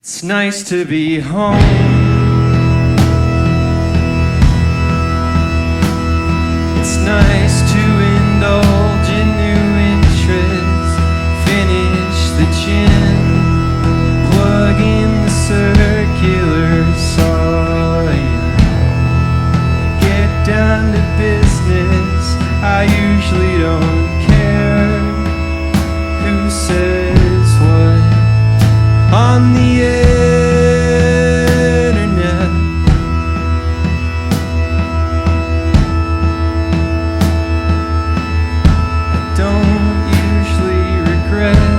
It's nice to be home. It's nice to indulge in new interests. Finish the gin, plug in the circular saw, and get down to business. I usually don't care who says what on the internet. I don't usually regret,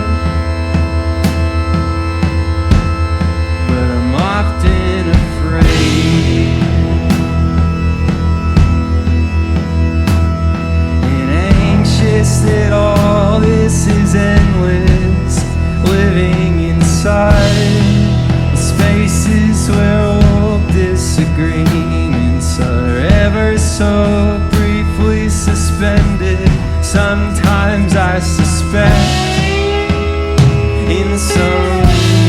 but I'm often afraid, and anxious that all this is endless. Living inside spaces where old disagreements are ever so briefly suspended. Sometimes I suspect, in some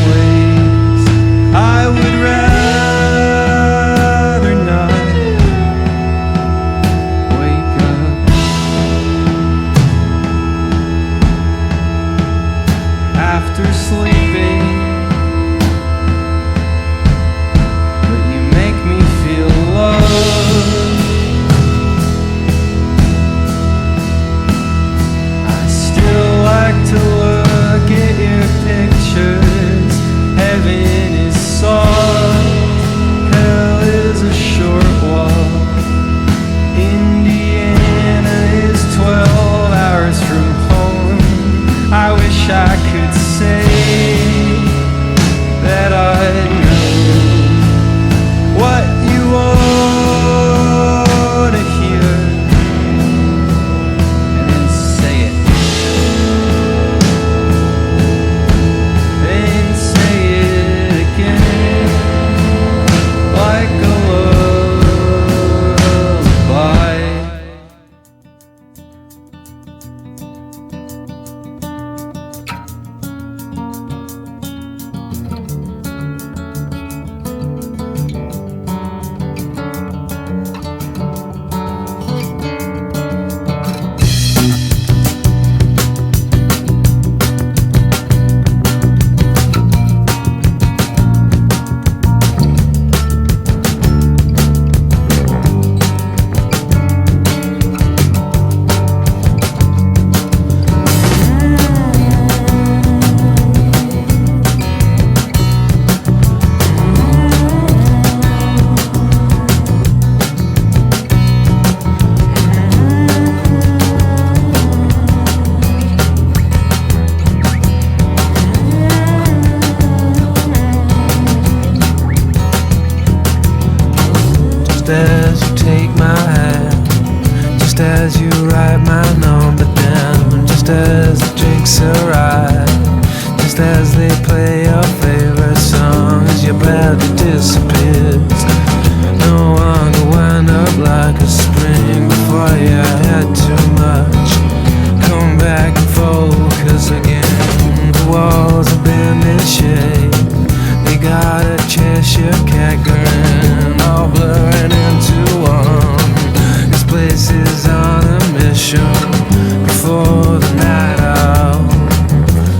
ways, I would rather not wake up after sleeping. But you make me feel loved. I still like to look at your pictures. Heaven is soft, hell is a short walk. Indiana is 12 hours from home. I wish I could say that I know what you want to hear, and then say it, then say it again, like a lullaby. Just as you take my hand, just as you write my number down, just as the drinks arrive, just as they play your favorite song, as your body disappears. No one could wind up like a spring before you had too much. Come back and focus again. The walls have been in shape. They got a Cheshire cat grin, all blurring into one. This place is on a mission. Before the night out,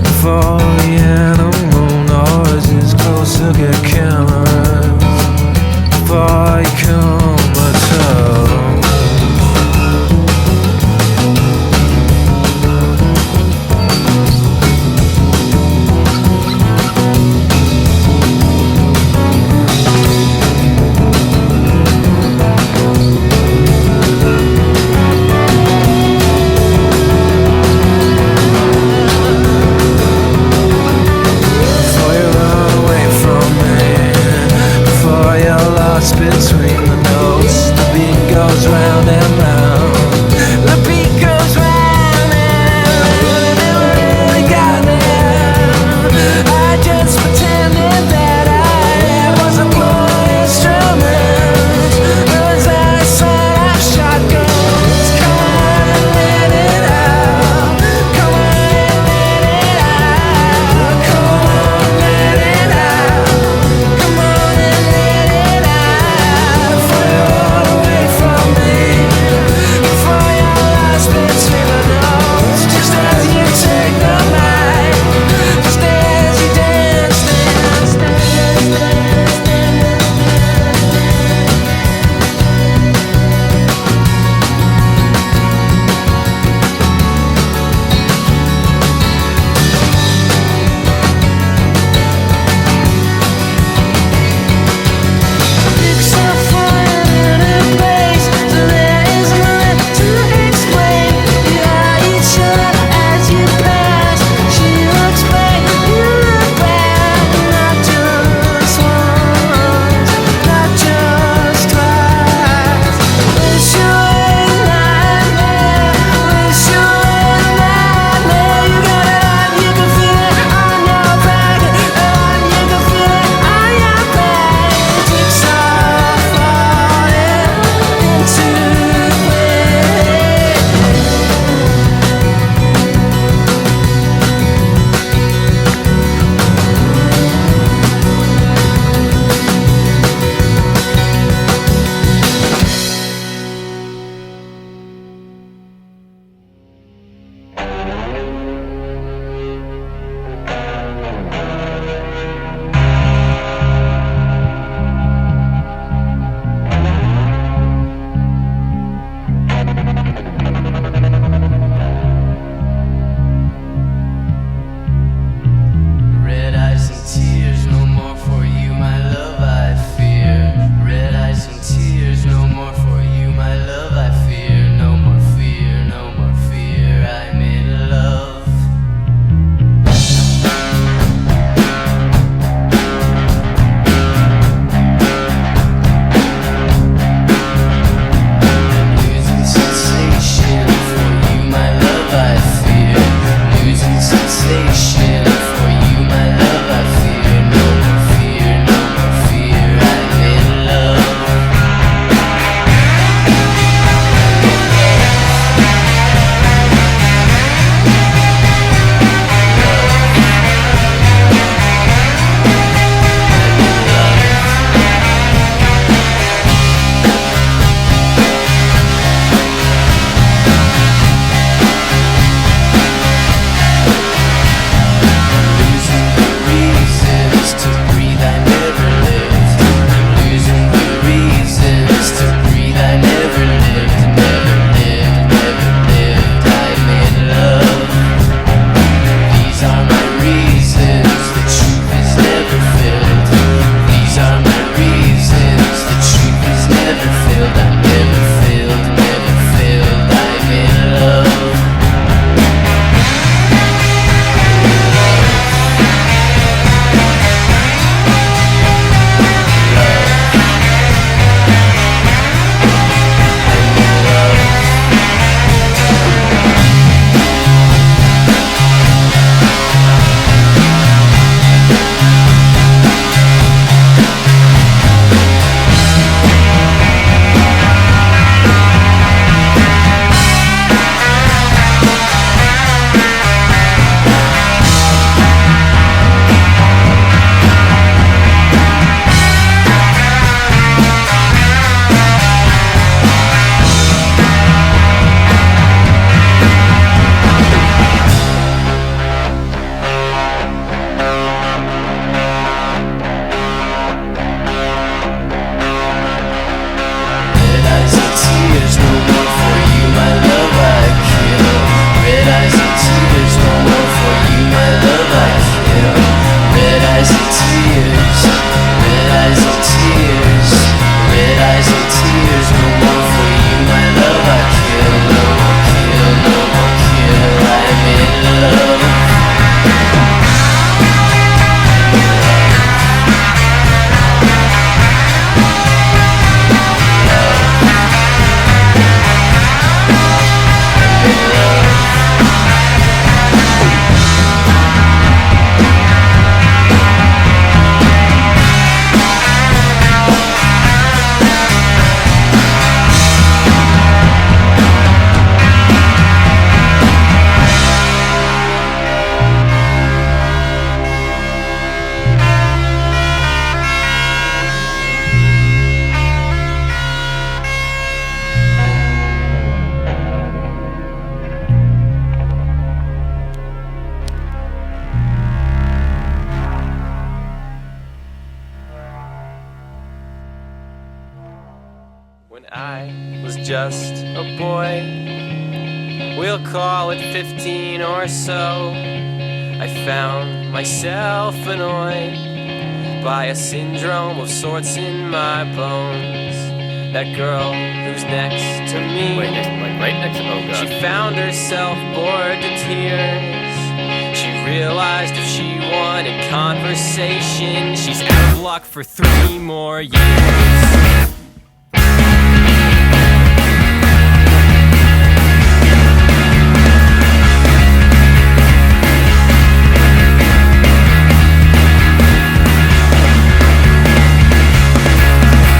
before the animal noises closer get cameras, before you come at all. Between the notes, the beat goes round and round. The beat goes round and round. It really got me out. I just pretended that I was a blowing instrument. As I set off shotguns, come on and let it out. Come on and let it out. Come on and let it out. I was just a boy, we'll call it 15 or so, I found myself annoyed by a syndrome of sorts in my bones. That girl who's next to me, right next to, oh god. she found herself bored to tears. She realized if she wanted conversation, she's out of luck for 3 more years.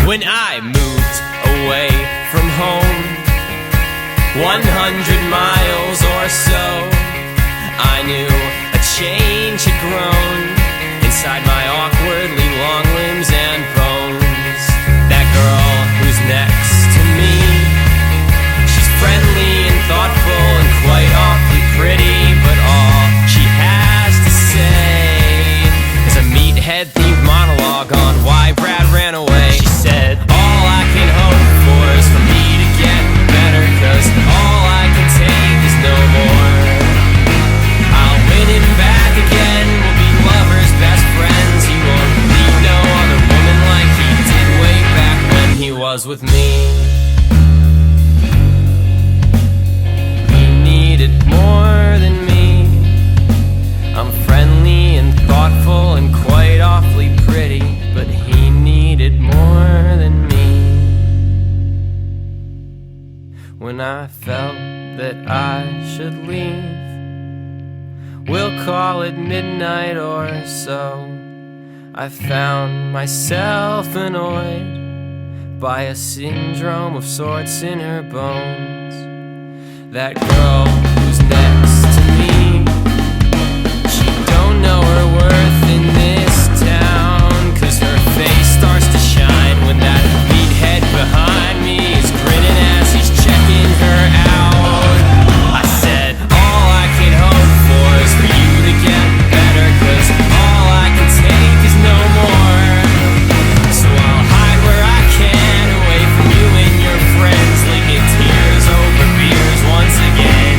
When I moved away from home, 100 miles or so, I knew a change had grown inside my awkwardly long limbs and bones. That girl who's next to me, she's friendly and thoughtful and quite awfully pretty, but all she has to say is a meathead-themed monologue on why Brad ran away. She said, all I can hope for is for me to get better, 'cause all I can take is no more. I'll win him back again, we'll be lovers, best friends. He won't need no other woman like he did way back when he was with me. He needed more than me. I'm friendly and thoughtful and quite awfully pretty, but he needed more than me. When I felt that I should leave, we'll call it midnight or so, I found myself annoyed by a syndrome of sorts in her bones. That girl who's next to me, she don't know her worth in this town, 'cause her face starts to shine when that meathead behind me is grinning as he's checking her out. I said, all I can hope for is for you to get better, 'cause all I can take is no more. So I'll hide where I can, away from you and your friends, leaking tears over beers once again.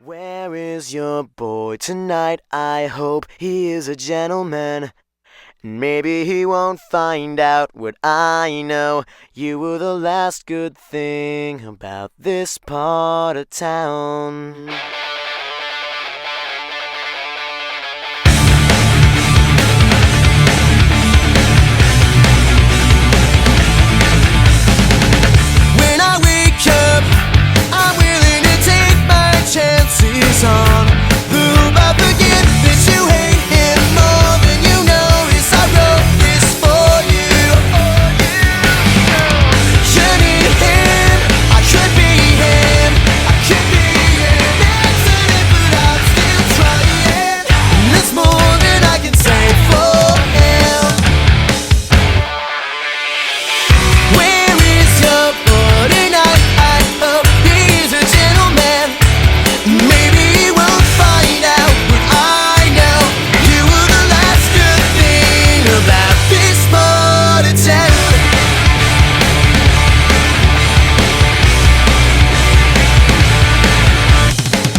Where is your boy tonight? I hope he is a gentleman. Maybe he won't find out what I know. You were the last good thing about this part of town. When I wake up, I'm willing to take my chances on who I forget that you hate him more than you notice. I wrote this for you. You need him, I could be him, I could be an accident, but I'm still trying. And there's more than I can say for him. Where is your boy tonight? I hope he's a gentleman. Maybe he won't find out what I know. You were the last good thing about this part of town.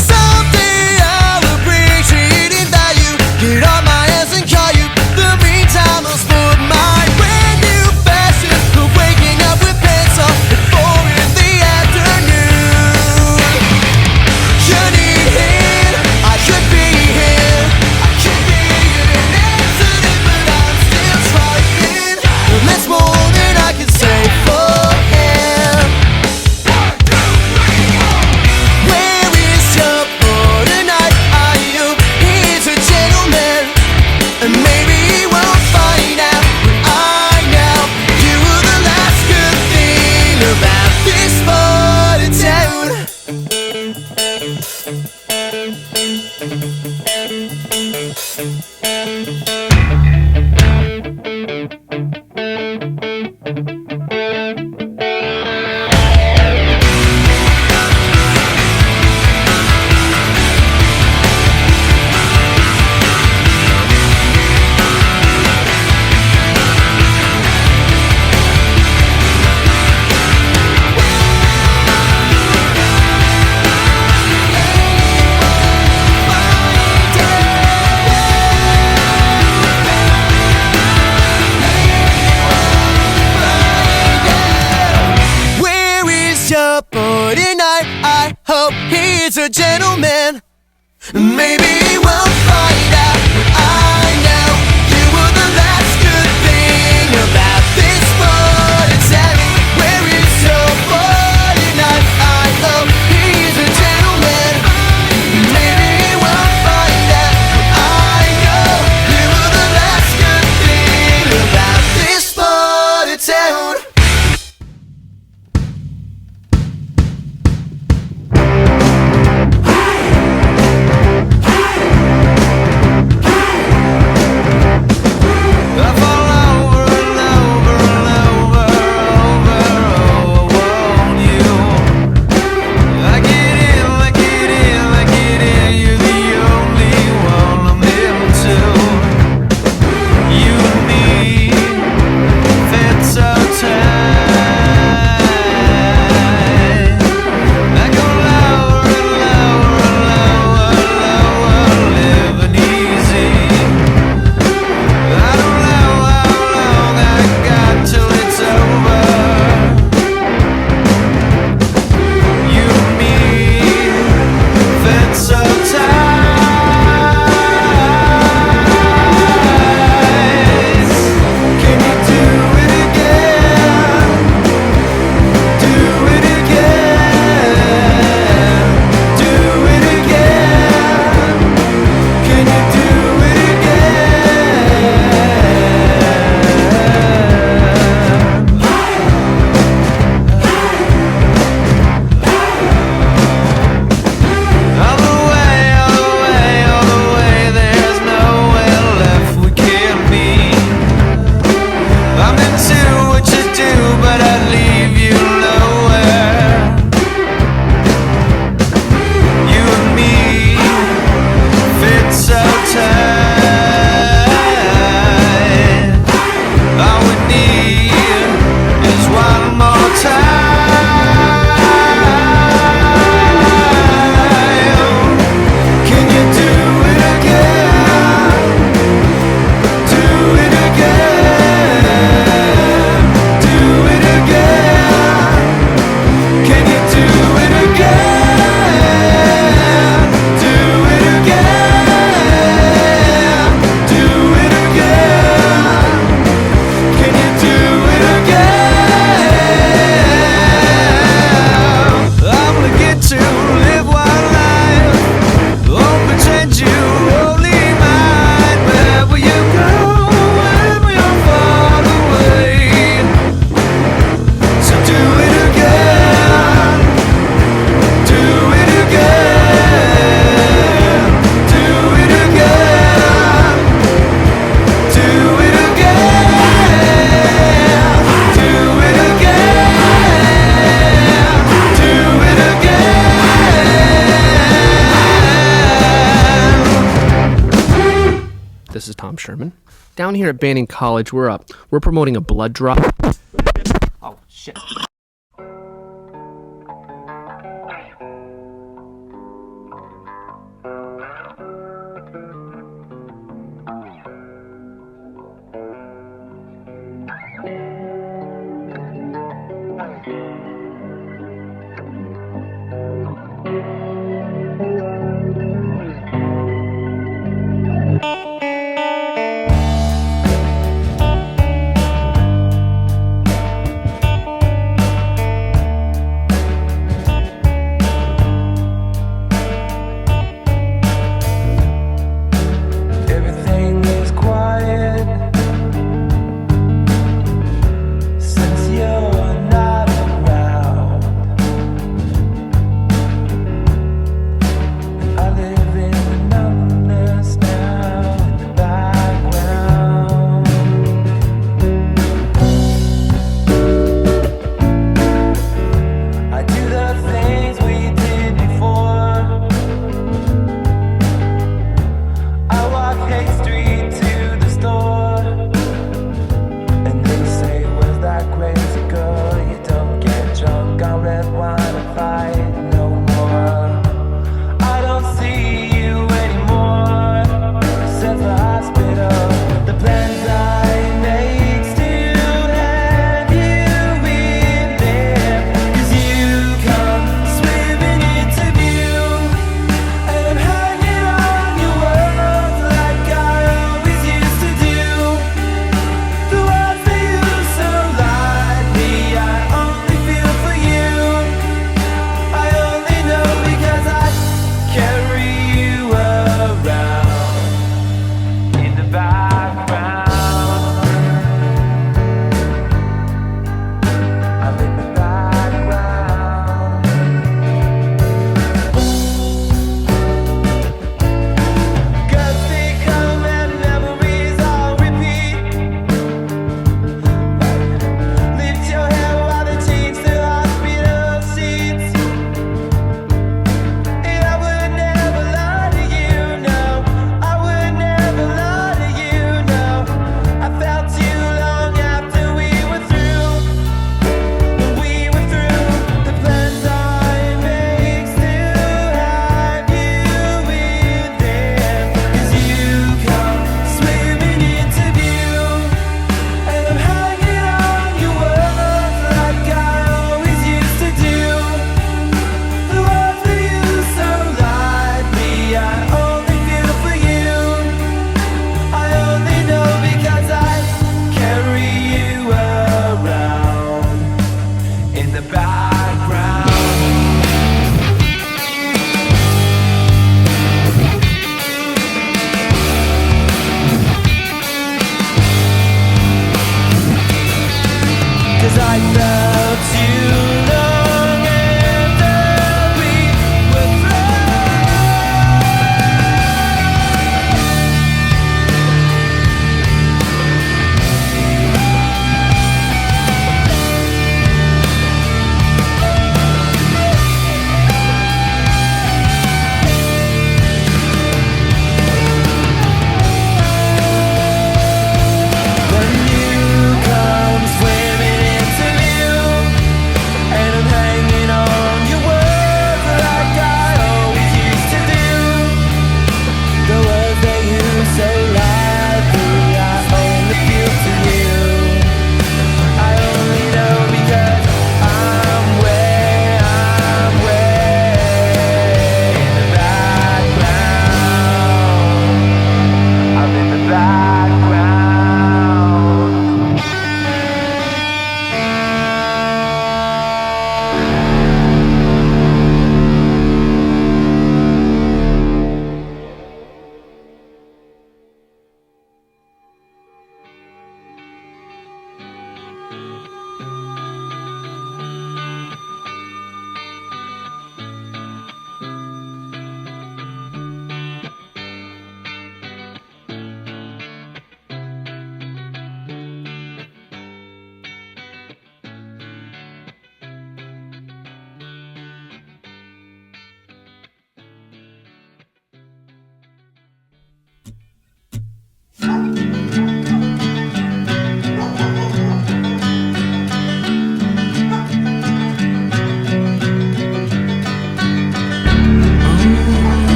Someday I'll appreciate in value, get on my ass and call you. The meantime I'll sport my brand new fashion of waking up with pants on at 4 in the afternoon. You need him, I could be him, I could be an accident, but I'm still trying. And that's more than I can say for him. 1, 2, 3, 4. Where is your boy tonight? I hope he's a gentleman. And maybe he won't find out what I know. You were the last good thing about this part of town. Where is your boy tonight? I hope he's a gentleman. Maybe he won't find out what I know. You were the last good thing about this part of town. Where is your boy tonight? I hope he's a gentleman. Maybe he won't find out what I know. You were the last good thing about this part of town. Sherman. Down here at Banning College, we're promoting a blood drop. Oh, shit.